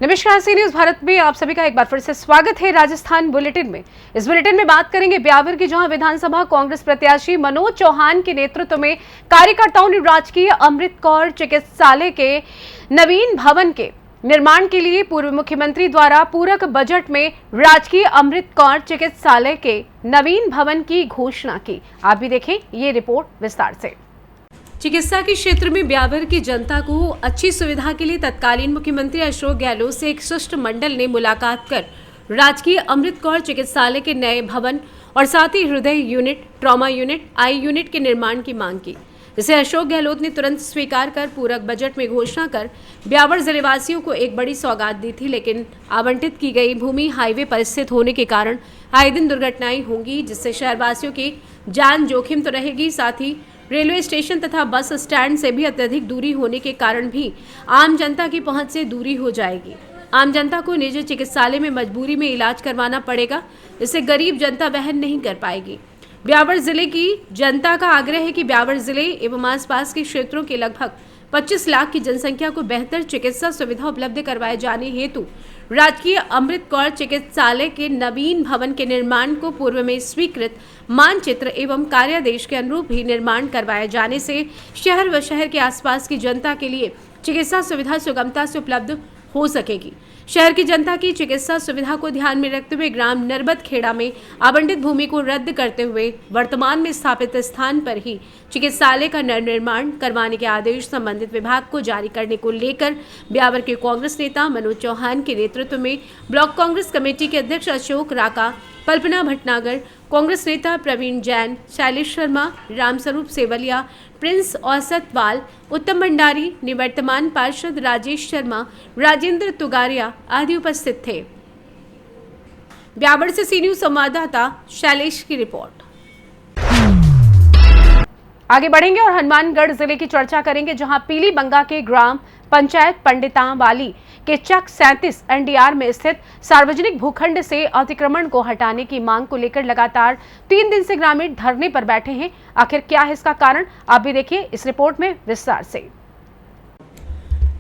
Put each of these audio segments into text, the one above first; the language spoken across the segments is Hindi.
नमस्कार, सी न्यूज भारत में आप सभी का एक बार फिर से स्वागत है। राजस्थान बुलेटिन में इस बुलेटिन में बात करेंगे ब्यावर की, जहां विधानसभा कांग्रेस प्रत्याशी मनोज चौहान के नेतृत्व में कार्यकर्ताओं ने राजकीय अमृत कौर चिकित्सालय के नवीन भवन के निर्माण के लिए पूर्व मुख्यमंत्री द्वारा पूरक बजट में राजकीय अमृत कौर चिकित्सालय के नवीन भवन की घोषणा की। आप भी देखें ये रिपोर्ट विस्तार से। चिकित्सा के क्षेत्र में ब्यावर की जनता को अच्छी सुविधा के लिए तत्कालीन मुख्यमंत्री अशोक गहलोत से एक शिष्टमंडल ने मुलाकात कर राजकीय अमृत कौर चिकित्सालय के नए भवन और साथ ही हृदय unit, trauma unit, I unit के निर्माण की मांग की। इसे अशोक गहलोत ने तुरंत स्वीकार कर पूरक बजट में घोषणा कर ब्यावर जिलेवासियों को एक बड़ी सौगात दी थी, लेकिन आवंटित की गई भूमि हाईवे पर स्थित होने के कारण आए दिन दुर्घटनाएं होंगी, जिससे शहरवासियों की जान जोखिम तो रहेगी, साथ ही रेलवे स्टेशन तथा बस स्टैंड से भी अत्यधिक दूरी होने के कारण भी आम जनता की पहुंच से दूरी हो जाएगी। आम जनता को निजी चिकित्सालय में मजबूरी में इलाज करवाना पड़ेगा, इसे गरीब जनता वहन नहीं कर पाएगी। ब्यावर जिले की जनता का आग्रह है कि ब्यावर जिले एवं आसपास के क्षेत्रों के लगभग 25 लाख की जनसंख्या को बेहतर चिकित्सा सुविधा उपलब्ध करवाए जाने हेतु राजकीय अमृत कौर चिकित्सालय के नवीन भवन के निर्माण को पूर्व में स्वीकृत मानचित्र एवं कार्यादेश के अनुरूप ही निर्माण करवाए जाने से शहर व शहर के आसपास की जनता के लिए चिकित्सा सुविधा सुगमता से उपलब्ध हो सकेगी। शहर की जनता की चिकित्सा सुविधा को ध्यान में रखते हुए ग्राम नरबत खेड़ा में आवंटित भूमि को रद्द करते हुए वर्तमान में स्थापित स्थान पर ही चिकित्सालय का निर्माण करवाने के आदेश संबंधित विभाग को जारी करने को लेकर ब्यावर के कांग्रेस नेता मनोज चौहान के नेतृत्व में ब्लॉक कांग्रेस कमेटी के अध्यक्ष अशोक राका, कल्पना भटनागर, कांग्रेस नेता प्रवीण जैन, शैलेश शर्मा, रामस्वरूप सेवलिया, प्रिंस औसतवाल, उत्तम भंडारी, निवर्तमान पार्षद राजेश शर्मा, राजेंद्र तुगारिया आदि उपस्थित थे। ब्यावर से सी न्यूज संवाददाता शैलेश की रिपोर्ट। आगे बढ़ेंगे और हनुमानगढ़ जिले की चर्चा करेंगे, जहां पीली बंगा के ग्राम पंचायत पंडितावाली के चक 37 एनडीआर में स्थित सार्वजनिक भूखंड से अतिक्रमण को हटाने की मांग को लेकर लगातार 3 दिन से ग्रामीण धरने पर बैठे हैं। आखिर क्या है इसका कारण, आप भी देखिए इस रिपोर्ट में विस्तार से।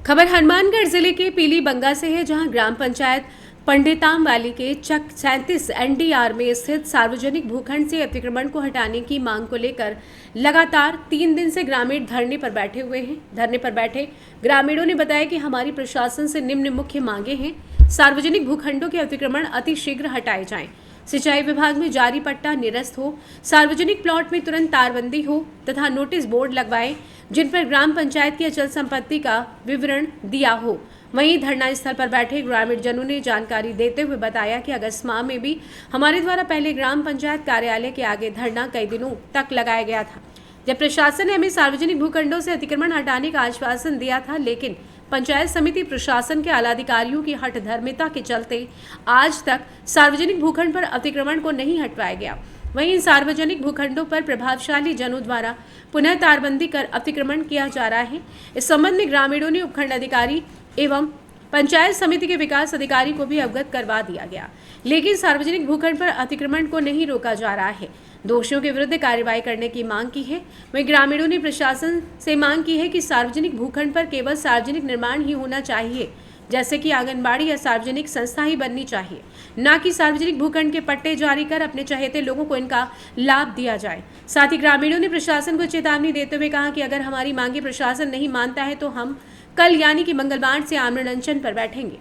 खबर हनुमानगढ़ जिले के पीली बंगा से है, जहां ग्राम पंचायत पंडितावाली के चक 37 एनडीआर में स्थित सार्वजनिक भूखंड से अतिक्रमण को हटाने की मांग को लेकर लगातार 3 दिन से ग्रामीण धरने पर बैठे हुए हैं। धरने पर बैठे ग्रामीणों ने बताया कि हमारी प्रशासन से निम्न मुख्य मांगे हैं। सार्वजनिक भूखंडों के अतिक्रमण अतिशीघ्र हटाए जाएं, सिंचाई विभाग में जारी पट्टा निरस्त हो, सार्वजनिक प्लॉट में तुरंत तारबंदी हो तथा नोटिस बोर्ड लगवाएं जिन पर ग्राम पंचायत की अचल संपत्ति का विवरण दिया हो। वहीं धरना स्थल पर बैठे ग्रामीण जनों ने जानकारी देते हुए बताया कि अगस्त माह में भी हमारे द्वारा पहले ग्राम पंचायत कार्यालय के आगे धरना कई दिनों तक लगाया गया था, जब प्रशासन ने हमें सार्वजनिक भूखंडों से अतिक्रमण हटाने का आश्वासन दिया था, लेकिन पंचायत समिति प्रशासन के आलाधिकारियों की हठधर्मिता के चलते आज तक सार्वजनिक भूखंड पर अतिक्रमण को नहीं हटवाया गया। वहीं इन सार्वजनिक भूखंडों पर प्रभावशाली जनों द्वारा पुनः तारबंदी कर अतिक्रमण किया जा रहा है। इस संबंध में ग्रामीणों ने उपखंड अधिकारी एवं पंचायत समिति के विकास अधिकारी को भी अवगत करवा दिया गया, लेकिन सार्वजनिक भूखंड पर अतिक्रमण को नहीं रोका जा रहा है। दोषियों के विरुद्ध कार्रवाई करने की मांग की है। वहीं ग्रामीणों ने प्रशासन से मांग की है कि सार्वजनिक भूखंड पर केवल सार्वजनिक निर्माण ही होना चाहिए, जैसे कि आंगनबाड़ी या सार्वजनिक संस्था ही बननी चाहिए, न कि सार्वजनिक भूखंड के पट्टे जारी कर अपने चहेते लोगों को इनका लाभ दिया जाए। साथ ही ग्रामीणों ने प्रशासन को चेतावनी देते हुए कहा कि अगर हमारी मांगे प्रशासन नहीं मानता है तो हम कल यानी कि मंगलवार से आमरण अनशन पर बैठेंगे।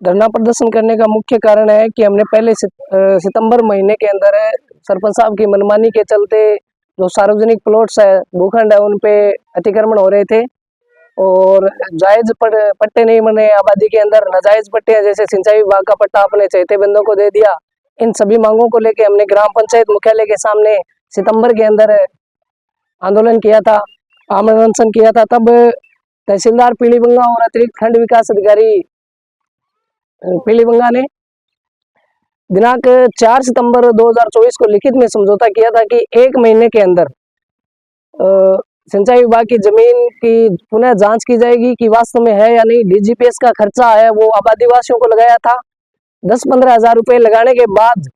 धरना प्रदर्शन करने का मुख्य कारण है कि हमने पहले सितंबर महीने के अंदर सरपंच साहब की मनमानी के चलते जो सार्वजनिक प्लॉट्स है, भूखंड है, उन पे अतिक्रमण हो रहे थे और जायज पट्टे नहीं बने। आबादी के अंदर नाजायज पट्टे हैं, जैसे सिंचाई विभाग का पट्टा अपने चहेते बंदों को दे दिया। इन सभी मांगों को लेकर हमने ग्राम पंचायत मुख्यालय के सामने सितंबर के अंदर आंदोलन किया था, आमरण अनशन किया था। तब तहसीलदार पीली बंगा और अतिरिक्त खंड विकास अधिकारी पीली बंगा ने दिनांक 4 सितंबर 2024 को लिखित में समझौता किया था कि 1 महीने के अंदर सिंचाई विभाग की जमीन की पुनः जांच की जाएगी कि वास्तव में है या नहीं। डीजीपीएस का खर्चा है वो आबादीवासियों को लगाया था। 10-15 हजार रुपए लगाने के बाद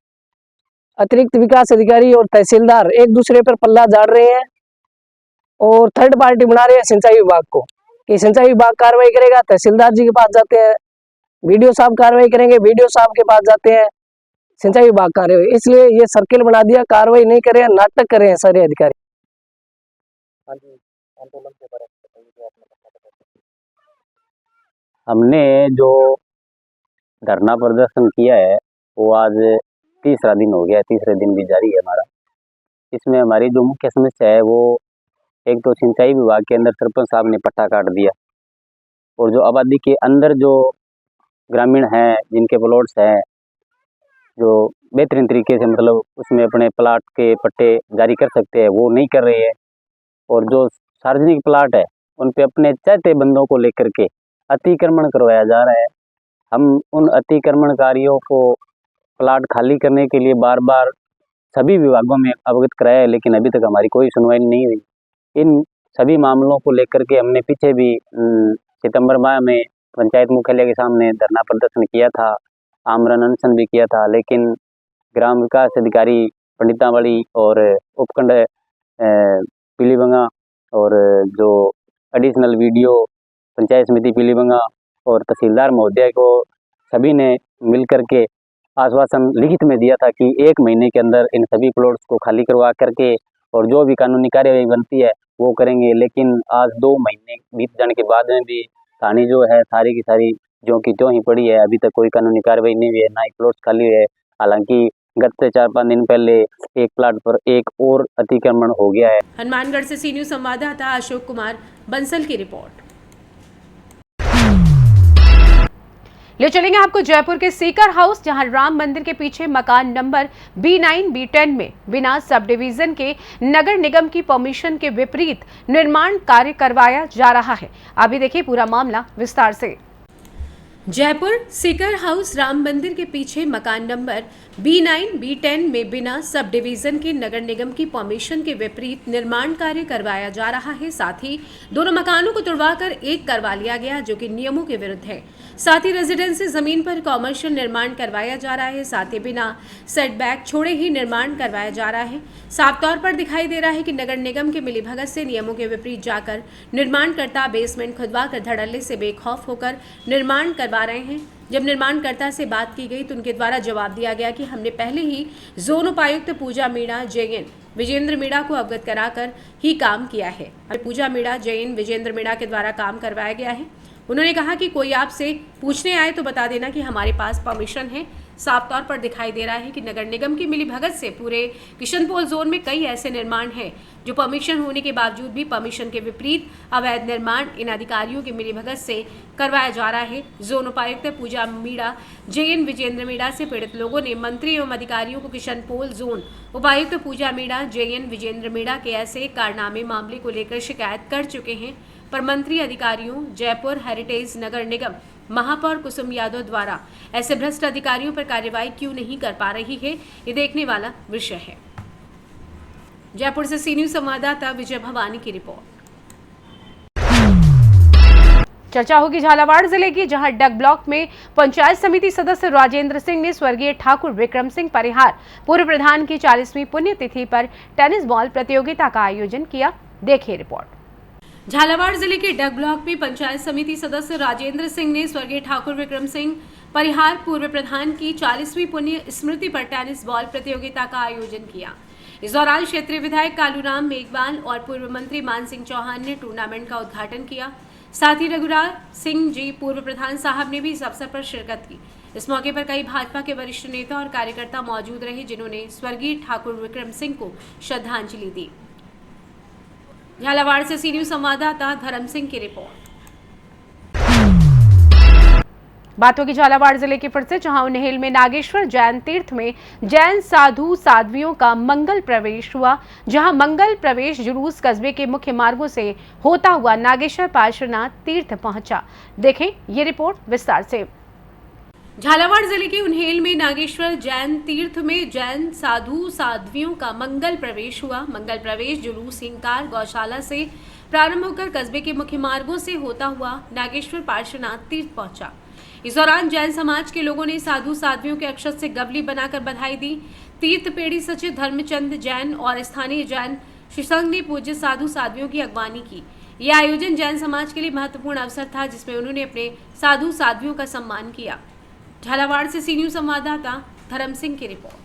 अतिरिक्त विकास अधिकारी और तहसीलदार एक दूसरे पर पल्ला झाड़ रहे हैं। और थर्ड पार्टी बना रहे हैं सिंचाई विभाग को कि सिंचाई विभाग कार्रवाई करेगा, तहसीलदार जी के पास जाते हैं, बीडीओ साहब कार्रवाई करेंगे, बीडीओ साहब के पास जाते हैं, सिंचाई विभाग कार्रवाई। इसलिए ये सर्किल बना दिया, कार्रवाई नहीं करे, नाटक कर रहे हैं सारे अधिकारी। हमने जो धरना प्रदर्शन किया है वो आज तीसरा दिन हो गया है, तीसरे दिन भी जारी है हमारा। इसमें हमारी जो मुख्य समस्या है वो एक तो सिंचाई विभाग के अंदर सरपंच साहब ने पट्टा काट दिया, और जो आबादी के अंदर जो ग्रामीण हैं जिनके प्लॉट्स हैं जो बेहतरीन तरीके से मतलब उसमें अपने प्लाट के पट्टे जारी कर सकते हैं वो नहीं कर रहे हैं, और जो सार्वजनिक प्लाट है उन पे अपने चाहते बंदों को लेकर के अतिक्रमण करवाया जा रहा है। हम उन अतिक्रमणकारियों को प्लाट खाली करने के लिए बार बार सभी विभागों में अवगत कराया है, लेकिन अभी तक हमारी कोई सुनवाई नहीं हुई। इन सभी मामलों को लेकर के हमने पीछे भी सितंबर माह में पंचायत मुख्यालय के सामने धरना प्रदर्शन किया था, आमरण अनशन भी किया था, लेकिन ग्राम विकास अधिकारी पंडितावाड़ी और उपखंड पीलीबंगा और जो एडिशनल वीडियो पंचायत समिति पीलीबंगा और तहसीलदार महोदय को सभी ने मिलकर के आश्वासन लिखित में दिया था कि 1 महीने के अंदर इन सभी प्लॉट्स को खाली करवा करके और जो भी कानूनी कार्यवाही बनती है वो करेंगे। लेकिन आज 2 महीने बीत जाने के बाद में भी कहानी जो है सारी की सारी जो की त्यों ही पड़ी है, अभी तक कोई कानूनी कार्रवाई नहीं हुई है, ना ही प्लॉट्स खाली हुए है। हालांकि गत से 4-5 दिन पहले एक प्लाट पर एक और अतिक्रमण हो गया है। हनुमानगढ़ से सी न्यूज संवाददाता अशोक कुमार बंसल की रिपोर्ट। ले चलेंगे आपको जयपुर के सीकर हाउस, जहां राम मंदिर के पीछे मकान नंबर B9 B10 में बिना सब डिवीजन के नगर निगम की परमिशन के विपरीत निर्माण कार्य करवाया जा रहा है। अभी देखिए पूरा मामला विस्तार से। जयपुर सीकर हाउस राम मंदिर के पीछे मकान नंबर B9 B10 में बिना सब डिवीजन के नगर निगम की परमिशन के विपरीत निर्माण कार्य करवाया जा रहा है। साथ ही दोनों मकानों को तुड़वाकर एक करवा लिया गया जो कि नियमों के विरुद्ध है। साथ ही रेजिडेंसी जमीन पर कॉमर्शियल निर्माण करवाया जा रहा है। साथ ही बिना सेटबैक छोड़े ही निर्माण करवाया जा रहा है। साफ तौर पर दिखाई दे रहा है कि नगर निगम के मिलीभगत से नियमों के विपरीत जाकर निर्माणकर्ता बेसमेंट खुदवा कर धड़ल्ले से बेखौफ होकर निर्माण करवा रहे हैं। जब निर्माणकर्ता से बात की गई तो उनके द्वारा जवाब दिया गया कि हमने पहले ही जोन उपायुक्त पूजा मीणा JN विजेंद्र मीणा को अवगत कराकर ही काम किया है। पूजा मीणा JN विजेंद्र मीणा के द्वारा काम करवाया गया है। उन्होंने कहा कि कोई आपसे पूछने आए तो बता देना कि हमारे पास परमिशन है। साफ तौर पर दिखाई दे रहा है कि नगर निगम की मिलीभगत से पूरे किशनपोल जोन में कई ऐसे निर्माण हैं जो परमिशन होने के बावजूद भी परमिशन के विपरीत अवैध निर्माण इन अधिकारियों की मिलीभगत से करवाया जा रहा है। जोन उपायुक्त पूजा मीणा JN विजेंद्र मीणा से पीड़ित लोगों ने मंत्री एवं अधिकारियों को किशनपोल जोन उपायुक्त पूजा मीणा JN विजेंद्र मीणा के ऐसे कारनामे मामले को लेकर शिकायत कर चुके हैं, पर मंत्री अधिकारियों जयपुर हेरिटेज नगर निगम महापौर कुसुम यादव द्वारा ऐसे भ्रष्ट अधिकारियों पर कार्रवाई क्यों नहीं कर पा रही है, ये देखने वाला विषय है। जयपुर से सी न्यूज संवाददाता विजय भवानी की रिपोर्ट। चर्चा होगी झालावाड़ जिले की, जहां डग ब्लॉक में पंचायत समिति सदस्य राजेंद्र सिंह ने स्वर्गीय ठाकुर विक्रम सिंह परिहार पूर्व प्रधान की 40वीं पुण्यतिथि पर टेनिस बॉल प्रतियोगिता का आयोजन किया। देखिए रिपोर्ट। झालावाड़ जिले के डग ब्लॉक में पंचायत समिति सदस्य राजेंद्र सिंह ने स्वर्गीय ठाकुर विक्रम सिंह परिहार पूर्व प्रधान की 40वीं पुण्य स्मृति पर टेनिस बॉल प्रतियोगिता का आयोजन किया। इस दौरान क्षेत्रीय विधायक कालूराम मेघवाल और पूर्व मंत्री मान सिंह चौहान ने टूर्नामेंट का उद्घाटन किया। साथ ही रघुराज सिंह जी पूर्व प्रधान साहब ने भी इस अवसर पर शिरकत की। इस मौके पर कई भाजपा के वरिष्ठ नेता और कार्यकर्ता मौजूद रहे, जिन्होंने स्वर्गीय ठाकुर विक्रम सिंह को श्रद्धांजलि दी। झालावाड़ से सी न्यूज संवाददाता धर्म सिंह की रिपोर्ट। बात होगी झालावाड़ जिले की फिर से, जहां उन्हेल में नागेश्वर जैन तीर्थ में जैन साधु साध्वियों का मंगल प्रवेश हुआ, जहां मंगल प्रवेश जुलूस कस्बे के मुख्य मार्गों से होता हुआ नागेश्वर पार्श्वनाथ तीर्थ पहुंचा। देखें ये रिपोर्ट विस्तार से। झालावाड़ जिले के उन्हेल में नागेश्वर जैन तीर्थ में जैन साधु साध्वियों का मंगल प्रवेश हुआ। मंगल प्रवेश जुलूस हिंकार गौशाला से प्रारंभ होकर कस्बे के मुख्य मार्गों से होता हुआ नागेश्वर पार्श्वनाथ तीर्थ पहुंचा। इस दौरान जैन समाज के लोगों ने साधु साध्वियों के अक्षत से गवली बनाकर बधाई दी। तीर्थ पेड़ी सचिव धर्मचंद जैन और स्थानीय जैन श्री संघ ने पूज्य साधु साध्वियों की अगवानी की। यह आयोजन जैन समाज के लिए महत्वपूर्ण अवसर था, जिसमें उन्होंने अपने साधु साध्वियों का सम्मान किया। झालावाड़ से सी न्यूज संवाददाता धर्म सिंह की रिपोर्ट।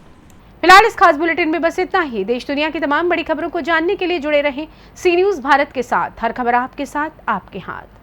फिलहाल इस खास बुलेटिन में बस इतना ही। देश दुनिया की तमाम बड़ी खबरों को जानने के लिए जुड़े रहें सी न्यूज भारत के साथ। हर खबर आपके साथ, आपके हाथ।